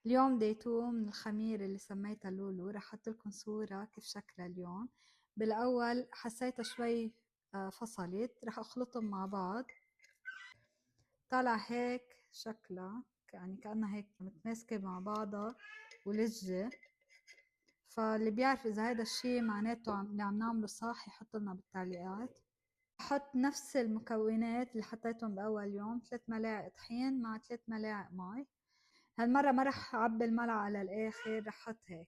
اليوم داي 2 من الخميرة اللي سميتها لولو. رح احط لكم صورة كيف شكلها اليوم. بالاول حسيتها شوي فصلت، رح اخلطهم مع بعض. طالع هيك شكلها، يعني كأنها هيك متماسكة مع بعضها ولجة. فاللي بيعرف اذا هذا الشيء معناته اللي عم نعمله صح يحط لنا بالتعليقات. احط نفس المكونات اللي حطيتهم باول يوم، 3 ملاعق طحين مع 3 ملاعق مي. هالمرة ما رح اعبي الملعقة على الاخر، رح احط هيك.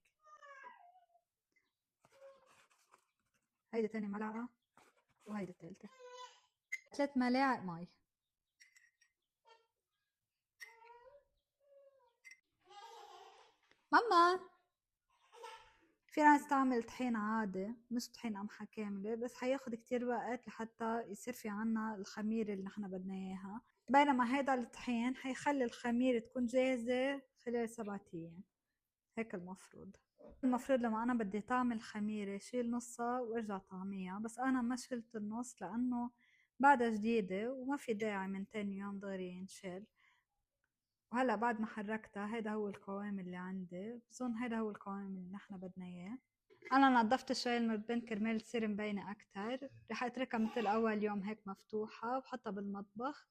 هيدي تاني ملعقة وهيدي التالتة. 3 ملاعق مي. ماما، في ناس تعمل طحين عادي مش طحين قمحة كاملة، بس حياخد كتير وقت لحتى يصير في عنا الخميرة اللي نحن بدنا اياها، بينما هيدا الطحين حيخلي الخميرة تكون جاهزة خلال 7 ايام. هيك المفروض لما انا بدي طعم الخميرة شيل نصها وارجع طعميها، بس انا ما شلت النص لانه بعدها جديدة وما في داعي من تاني يوم ضروري ينشل. وهلا بعد ما حركتها هيدا هو القوام اللي عندي، بظن هيدا هو القوام اللي نحن بدنا اياه. انا نظفت شوي المربين كرمال تصير مبينة اكتر. رح اتركها مثل اول يوم هيك مفتوحة وبحطها بالمطبخ.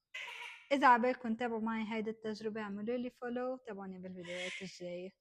اذا عبالكم تابعوا معي هيدي التجربة اعملوا لي فولو وتابعوني بالفيديوهات الجاية.